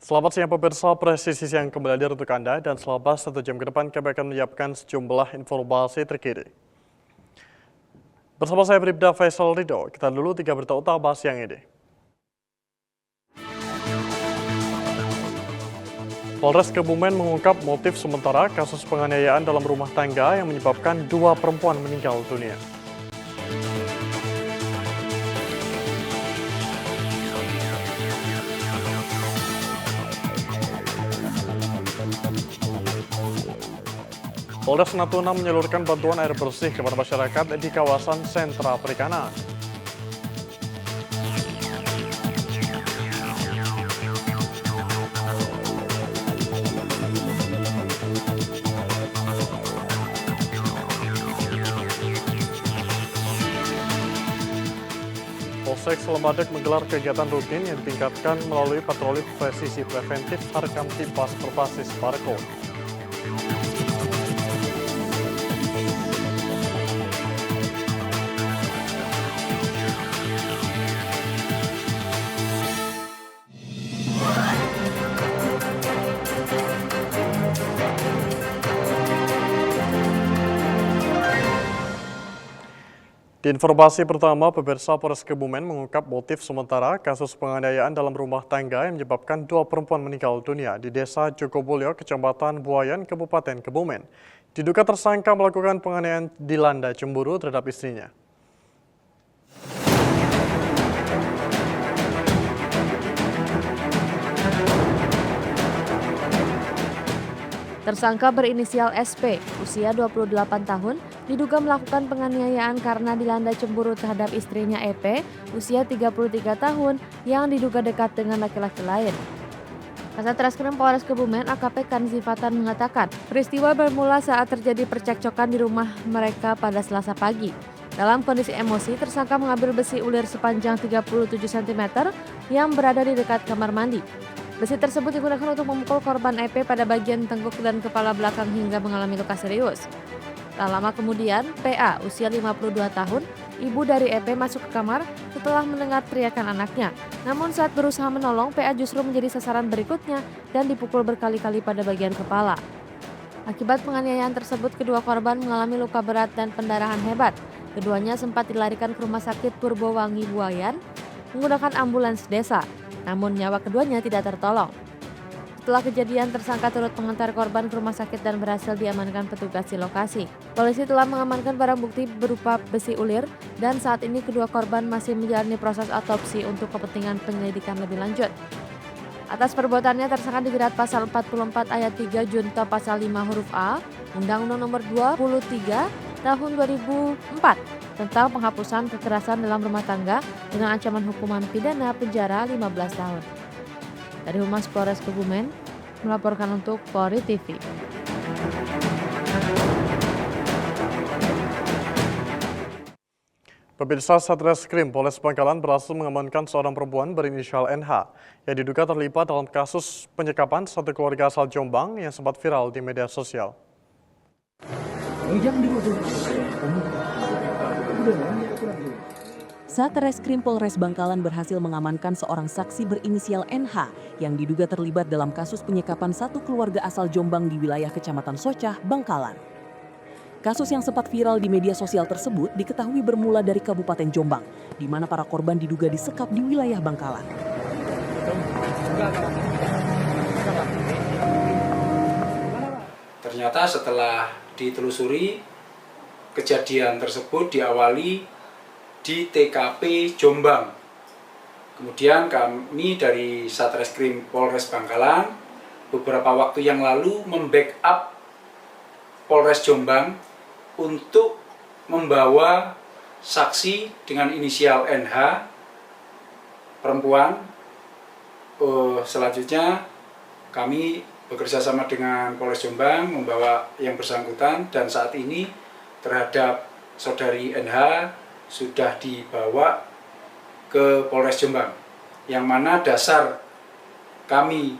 Selamat siang pemirsa, presisi siang kembali hadir untuk Anda dan selama 1 jam ke depan kami akan menyiapkan sejumlah informasi terkini. Bersama saya Bribda Faisal Ridho, kita dulu 3 berita utama siang ini. Polres Kebumen mengungkap motif sementara kasus penganiayaan dalam rumah tangga yang menyebabkan 2 perempuan meninggal dunia. Polres Natuna menyalurkan bantuan air bersih kepada masyarakat di kawasan sentra perikanan. Polsek Selembadek menggelar kegiatan rutin yang ditingkatkan melalui patroli presisi preventif Harkamtipas berbasis barcode. Di informasi pertama, pemirsa Polres Kebumen mengungkap motif sementara kasus penganiayaan dalam rumah tangga yang menyebabkan 2 perempuan meninggal dunia di Desa Jogobulyo, Kecamatan Buayan, Kabupaten Kebumen. Diduga tersangka melakukan penganiayaan dilanda cemburu terhadap istrinya. Tersangka berinisial SP, usia 28 tahun, diduga melakukan penganiayaan karena dilanda cemburu terhadap istrinya EP, usia 33 tahun, yang diduga dekat dengan laki-laki lain. Kasat Reskrim Polres Kebumen AKP Kanzi Fatan mengatakan, peristiwa bermula saat terjadi percekcokan di rumah mereka pada Selasa pagi. Dalam kondisi emosi, tersangka mengambil besi ulir sepanjang 37 cm yang berada di dekat kamar mandi. Besi tersebut digunakan untuk memukul korban EP pada bagian tengkuk dan kepala belakang hingga mengalami luka serius. Tak lama kemudian, PA usia 52 tahun, ibu dari EP masuk ke kamar setelah mendengar teriakan anaknya. Namun saat berusaha menolong, PA justru menjadi sasaran berikutnya dan dipukul berkali-kali pada bagian kepala. Akibat penganiayaan tersebut, kedua korban mengalami luka berat dan pendarahan hebat. Keduanya sempat dilarikan ke Rumah Sakit Purbowangi Buayan menggunakan ambulans desa. Namun nyawa keduanya tidak tertolong. Setelah kejadian, tersangka turut mengantar korban ke rumah sakit dan berhasil diamankan petugas di lokasi. Polisi telah mengamankan barang bukti berupa besi ulir dan saat ini kedua korban masih menjalani proses otopsi untuk kepentingan penyelidikan lebih lanjut. Atas perbuatannya, tersangka dijerat pasal 44 ayat 3 junto pasal 5 huruf A Undang-Undang Nomor 23 Tahun 2004 tentang penghapusan kekerasan dalam rumah tangga dengan ancaman hukuman pidana penjara 15 tahun. Dari Humas Polres Kebumen, melaporkan untuk Polri TV. Pemirsa, Satreskrim Polres Bangkalan berhasil mengamankan seorang perempuan berinisial NH yang diduga terlibat dalam kasus penyekapan satu keluarga asal Jombang yang sempat viral di media sosial. Satreskrim Polres Bangkalan berhasil mengamankan seorang saksi berinisial NH yang diduga terlibat dalam kasus penyekapan satu keluarga asal Jombang di wilayah Kecamatan Socah, Bangkalan. Kasus yang sempat viral di media sosial tersebut diketahui bermula dari Kabupaten Jombang, di mana para korban diduga disekap di wilayah Bangkalan. Ternyata setelah ditelusuri, kejadian tersebut diawali di TKP Jombang. Kemudian kami dari Satreskrim Polres Bangkalan beberapa waktu yang lalu membackup Polres Jombang untuk membawa saksi dengan inisial NH, perempuan. Selanjutnya kami bekerja sama dengan Polres Jombang membawa yang bersangkutan dan saat ini terhadap saudari NH sudah dibawa ke Polres Jombang, yang mana dasar kami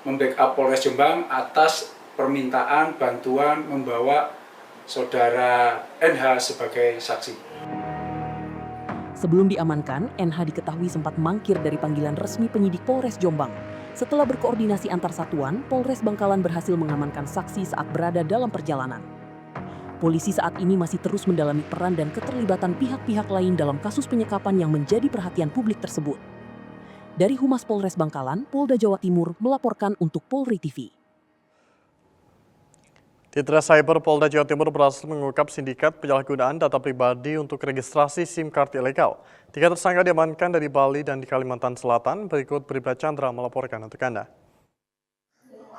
membackup Polres Jombang atas permintaan bantuan membawa saudara NH sebagai saksi. Sebelum diamankan, NH diketahui sempat mangkir dari panggilan resmi penyidik Polres Jombang. Setelah berkoordinasi antar satuan, Polres Bangkalan berhasil mengamankan saksi saat berada dalam perjalanan. Polisi saat ini masih terus mendalami peran dan keterlibatan pihak-pihak lain dalam kasus penyekapan yang menjadi perhatian publik tersebut. Dari Humas Polres Bangkalan, Polda Jawa Timur melaporkan untuk Polri TV. Ditres Cyber Polda Jawa Timur berhasil mengungkap sindikat penyalahgunaan data pribadi untuk registrasi SIM card ilegal. 3 tersangka diamankan dari Bali dan di Kalimantan Selatan. Berikut Bribda Chandra melaporkan untuk Anda.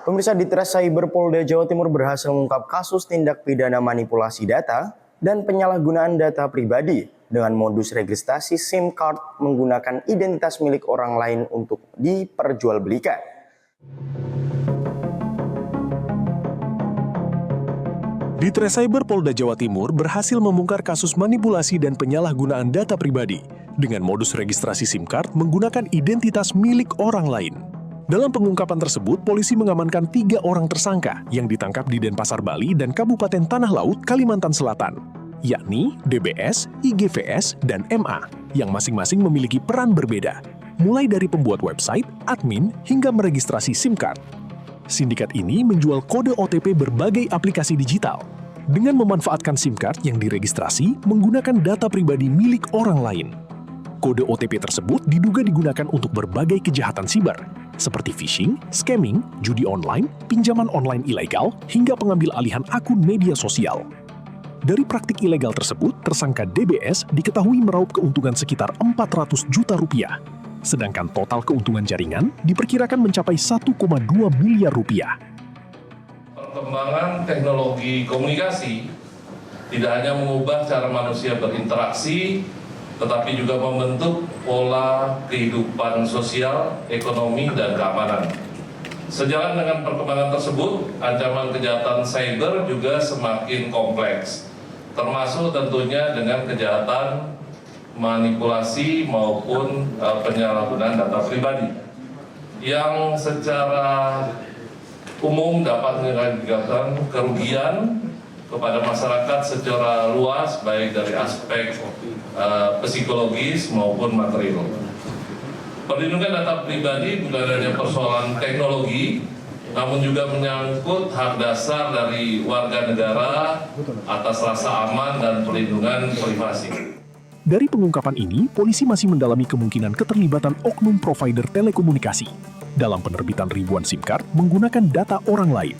Pemirsa, Ditres Cyber Polda Jawa Timur berhasil mengungkap kasus tindak pidana manipulasi data dan penyalahgunaan data pribadi dengan modus registrasi SIM card menggunakan identitas milik orang lain untuk diperjualbelikan. Ditres Cyber Polda Jawa Timur berhasil membongkar kasus manipulasi dan penyalahgunaan data pribadi dengan modus registrasi SIM card menggunakan identitas milik orang lain. Dalam pengungkapan tersebut, polisi mengamankan 3 orang tersangka yang ditangkap di Denpasar, Bali dan Kabupaten Tanah Laut, Kalimantan Selatan, yakni DBS, IGVS, dan MA, yang masing-masing memiliki peran berbeda, mulai dari pembuat website, admin, hingga meregistrasi SIM card. Sindikat ini menjual kode OTP berbagai aplikasi digital dengan memanfaatkan SIM card yang diregistrasi menggunakan data pribadi milik orang lain. Kode OTP tersebut diduga digunakan untuk berbagai kejahatan siber, seperti phishing, scamming, judi online, pinjaman online ilegal, hingga pengambil alihan akun media sosial. Dari praktik ilegal tersebut, tersangka DBS diketahui meraup keuntungan sekitar 400 juta rupiah. Sedangkan total keuntungan jaringan diperkirakan mencapai 1,2 miliar rupiah. Perkembangan teknologi komunikasi tidak hanya mengubah cara manusia berinteraksi, tetapi juga membentuk pola kehidupan sosial, ekonomi, dan keamanan. Sejalan dengan perkembangan tersebut, ancaman kejahatan cyber juga semakin kompleks, termasuk tentunya dengan kejahatan manipulasi maupun penyalahgunaan data pribadi yang secara umum dapat mengakibatkan kerugian kepada masyarakat secara luas, baik dari aspek psikologis maupun material. Perlindungan data pribadi bukan hanya persoalan teknologi, namun juga menyangkut hak dasar dari warga negara atas rasa aman dan perlindungan privasi. Dari pengungkapan ini, polisi masih mendalami kemungkinan keterlibatan oknum provider telekomunikasi dalam penerbitan ribuan SIM card menggunakan data orang lain.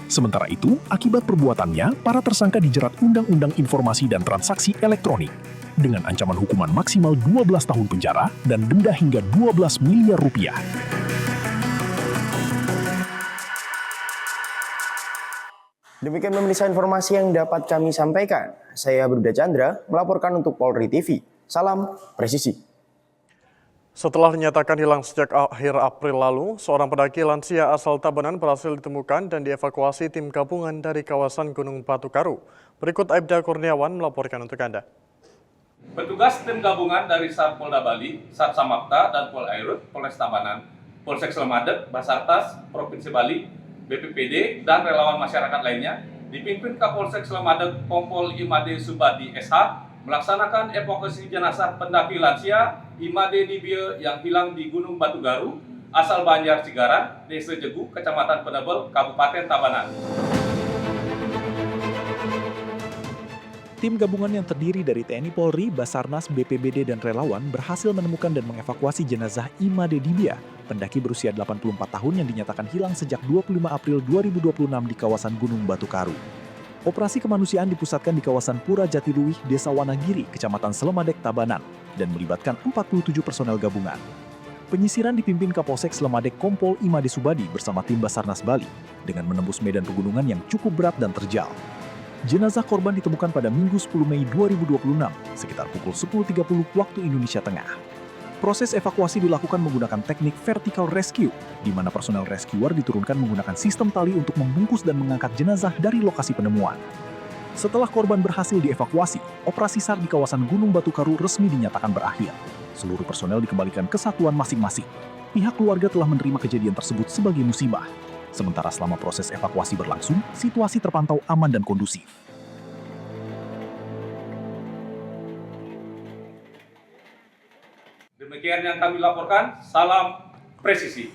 Sementara itu, akibat perbuatannya, para tersangka dijerat Undang-Undang Informasi dan Transaksi Elektronik dengan ancaman hukuman maksimal 12 tahun penjara dan denda hingga 12 miliar rupiah. Demikian pemirsa informasi yang dapat kami sampaikan. Saya Bribda Chandra melaporkan untuk Polri TV. Salam presisi. Setelah dinyatakan hilang sejak akhir April lalu, seorang pendaki lansia asal Tabanan berhasil ditemukan dan dievakuasi tim gabungan dari kawasan Gunung Batu Karu. Berikut Aibda Kurniawan melaporkan untuk Anda. Petugas tim gabungan dari Satpolda Bali, Satsamapta, dan Polairut, Polres Tabanan, Polsek Slemadeg, Basarnas, Provinsi Bali, BPPD, dan relawan masyarakat lainnya, dipimpin Kapolsek Slemadeg Kompol Imade Subadi SH, melaksanakan evakuasi jenazah pendaki lansia Imade Nibie yang hilang di Gunung Batu Garu, asal Banjar Cigaran, Desa Jegu, Kecamatan Penebel, Kabupaten Tabanan. Tim gabungan yang terdiri dari TNI Polri, Basarnas, BPBD, dan relawan berhasil menemukan dan mengevakuasi jenazah Imade Dibia, pendaki berusia 84 tahun yang dinyatakan hilang sejak 25 April 2026 di kawasan Gunung Batu Karu. Operasi kemanusiaan dipusatkan di kawasan Pura Jatiluwih, Desa Wanagiri, Kecamatan Slemadeg, Tabanan, dan melibatkan 47 personel gabungan. Penyisiran dipimpin Kapolsek Slemadeg Kompol Imade Subadi bersama tim Basarnas Bali, dengan menembus medan pegunungan yang cukup berat dan terjal. Jenazah korban ditemukan pada Minggu 10 Mei 2026, sekitar pukul 10.30 waktu Indonesia Tengah. Proses evakuasi dilakukan menggunakan teknik vertical rescue, di mana personel rescuer diturunkan menggunakan sistem tali untuk membungkus dan mengangkat jenazah dari lokasi penemuan. Setelah korban berhasil dievakuasi, operasi SAR di kawasan Gunung Batu Karu resmi dinyatakan berakhir. Seluruh personel dikembalikan ke satuan masing-masing. Pihak keluarga telah menerima kejadian tersebut sebagai musibah. Sementara selama proses evakuasi berlangsung, situasi terpantau aman dan kondusif. Demikian yang kami laporkan, salam presisi.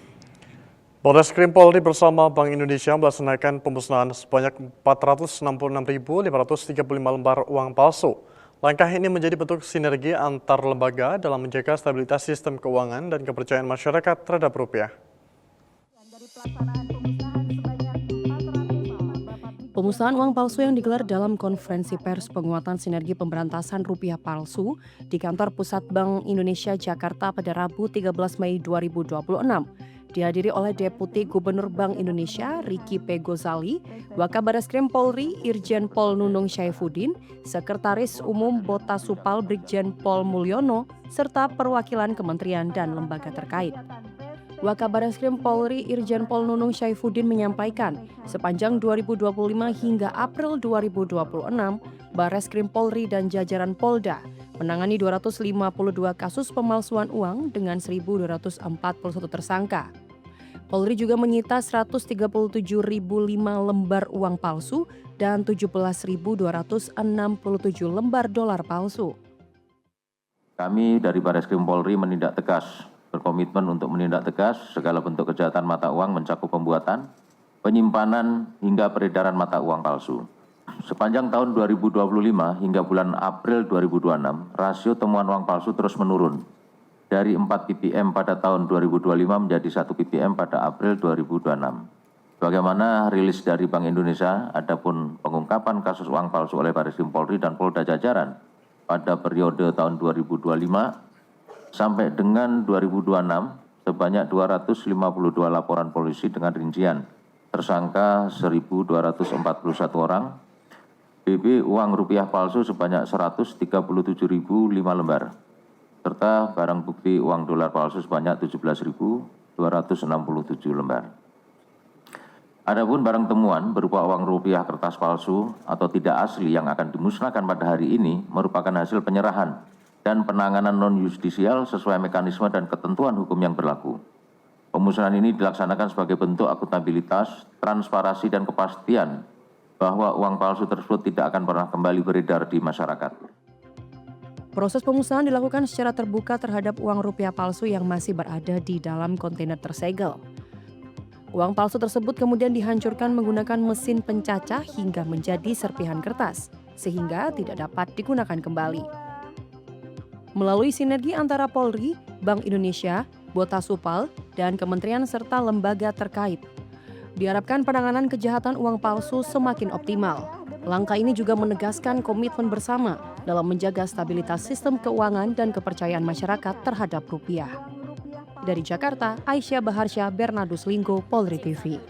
Barreskrim Polri bersama Bank Indonesia melaksanakan pemusnahan sebanyak 466.535 lembar uang palsu. Langkah ini menjadi bentuk sinergi antar lembaga dalam menjaga stabilitas sistem keuangan dan kepercayaan masyarakat terhadap rupiah. Pemusnahan uang palsu yang digelar dalam konferensi pers penguatan sinergi pemberantasan rupiah palsu di kantor pusat Bank Indonesia Jakarta pada Rabu 13 Mei 2026 dihadiri oleh Deputi Gubernur Bank Indonesia Ricky P. Gozali, Wakabareskrim Polri Irjen Pol Nunung Syaifuddin, Sekretaris Umum Bota Supal Brigjen Pol Mulyono, serta perwakilan kementerian dan lembaga terkait. Wakabareskrim Polri Irjen Pol Nunung Syaifuddin menyampaikan, sepanjang 2025 hingga April 2026, Barreskrim Polri dan jajaran Polda menangani 252 kasus pemalsuan uang dengan 1.241 tersangka. Polri juga menyita 137.005 lembar uang palsu dan 17.267 lembar dolar palsu. Kami dari Barreskrim Polri menindak tegas, berkomitmen untuk menindak tegas segala bentuk kejahatan mata uang mencakup pembuatan, penyimpanan, hingga peredaran mata uang palsu. Sepanjang tahun 2025 hingga bulan April 2026, rasio temuan uang palsu terus menurun. Dari 4 ppm pada tahun 2025 menjadi 1 ppm pada April 2026. Bagaimana rilis dari Bank Indonesia, adapun pengungkapan kasus uang palsu oleh Barreskrim Polri dan Polda jajaran pada periode tahun 2025 sampai dengan 2026 sebanyak 252 laporan polisi dengan rincian tersangka 1.241 orang, BB uang rupiah palsu sebanyak 137.005 lembar, serta barang bukti uang dolar palsu sebanyak 17.267 lembar. Adapun barang temuan berupa uang rupiah kertas palsu atau tidak asli yang akan dimusnahkan pada hari ini merupakan hasil penyerahan dan penanganan non-justisial sesuai mekanisme dan ketentuan hukum yang berlaku. Pemusnahan ini dilaksanakan sebagai bentuk akuntabilitas, transparansi, dan kepastian bahwa uang palsu tersebut tidak akan pernah kembali beredar di masyarakat. Proses pemusnahan dilakukan secara terbuka terhadap uang rupiah palsu yang masih berada di dalam kontainer tersegel. Uang palsu tersebut kemudian dihancurkan menggunakan mesin pencacah hingga menjadi serpihan kertas, sehingga tidak dapat digunakan kembali. Melalui sinergi antara Polri, Bank Indonesia, Bota Supal, dan kementerian serta lembaga terkait, diharapkan penanganan kejahatan uang palsu semakin optimal. Langkah ini juga menegaskan komitmen bersama dalam menjaga stabilitas sistem keuangan dan kepercayaan masyarakat terhadap rupiah. Dari Jakarta, Aisyah Baharsya, Bernardus Linggo, Polri TV.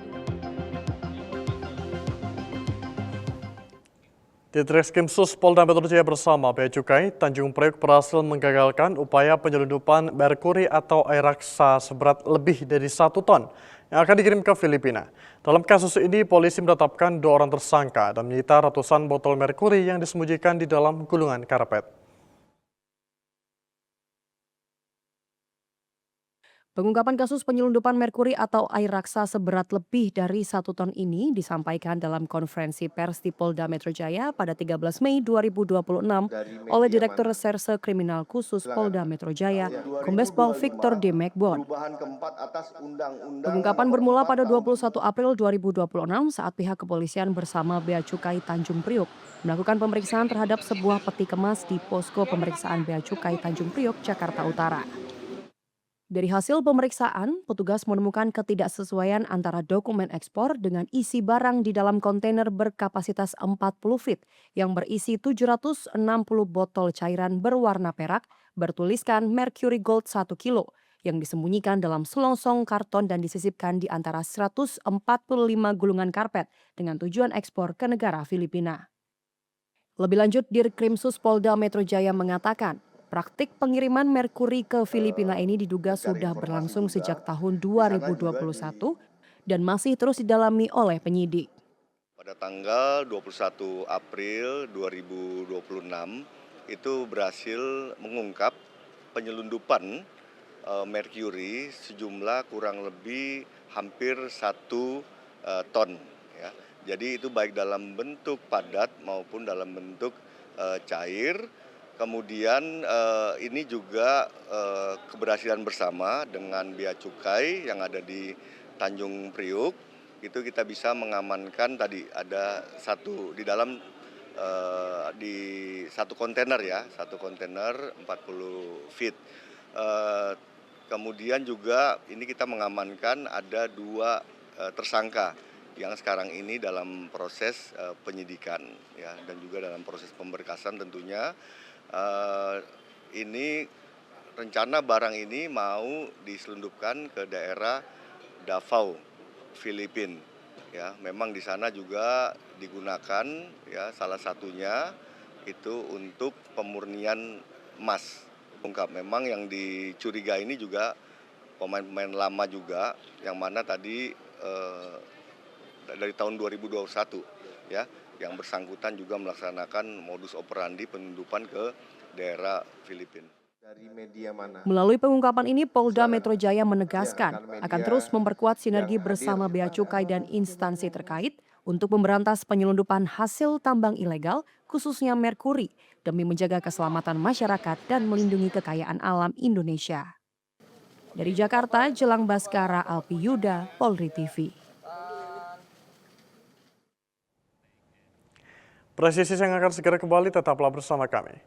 Ditreskrim Sus Polda Metro Jaya bersama Bea Cukai Tanjung Priok berhasil menggagalkan upaya penyelundupan merkuri atau air raksa seberat lebih dari 1 ton yang akan dikirim ke Filipina. Dalam kasus ini, polisi menetapkan 2 orang tersangka dan menyita ratusan botol merkuri yang disembunyikan di dalam gulungan karpet. Pengungkapan kasus penyelundupan merkuri atau air raksa seberat lebih dari 1 ton ini disampaikan dalam konferensi pers di Polda Metro Jaya pada 13 Mei 2026 oleh Direktur Reserse Kriminal Khusus Polda Metro Jaya, Kombes Pol Victor D. Megbon. Pengungkapan bermula pada 21 April 2026 saat pihak kepolisian bersama Bea Cukai Tanjung Priok melakukan pemeriksaan terhadap sebuah peti kemas di posko pemeriksaan Bea Cukai Tanjung Priok, Jakarta Utara. Dari hasil pemeriksaan, petugas menemukan ketidaksesuaian antara dokumen ekspor dengan isi barang di dalam kontainer berkapasitas 40 feet yang berisi 760 botol cairan berwarna perak bertuliskan Mercury Gold 1 kilo yang disembunyikan dalam selongsong karton dan disisipkan di antara 145 gulungan karpet dengan tujuan ekspor ke negara Filipina. Lebih lanjut, Dirkrimsus Polda Metro Jaya mengatakan, praktik pengiriman merkuri ke Filipina ini diduga sudah berlangsung sejak tahun 2021 dan masih terus didalami oleh penyidik. Pada tanggal 21 April 2026 itu berhasil mengungkap penyelundupan merkuri sejumlah kurang lebih hampir 1 ton. Ya. Jadi itu baik dalam bentuk padat maupun dalam bentuk cair. Kemudian ini juga keberhasilan bersama dengan Bea Cukai yang ada di Tanjung Priuk, itu kita bisa mengamankan tadi ada satu di dalam di satu kontainer ya, satu kontainer 40 feet. Kemudian juga ini kita mengamankan ada 2 tersangka yang sekarang ini dalam proses penyidikan ya, dan juga dalam proses pemberkasan tentunya. Ini rencana barang ini mau diselundupkan ke daerah Davao, Filipina. Ya, memang di sana juga digunakan ya, salah satunya itu untuk pemurnian emas. Ungkap memang yang dicurigai ini juga pemain-pemain lama juga, yang mana tadi dari tahun 2021 ya, yang bersangkutan juga melaksanakan modus operandi penyelundupan ke daerah Filipina. Dari media mana? Melalui pengungkapan ini, Polda Metro Jaya menegaskan akan terus memperkuat sinergi bersama Bea Cukai dan instansi terkait untuk memberantas penyelundupan hasil tambang ilegal, khususnya merkuri, demi menjaga keselamatan masyarakat dan melindungi kekayaan alam Indonesia. Dari Jakarta, Jelang Baskara Alpi Yuda, Polri TV. Presisi yang akan segera kembali, tetaplah bersama kami.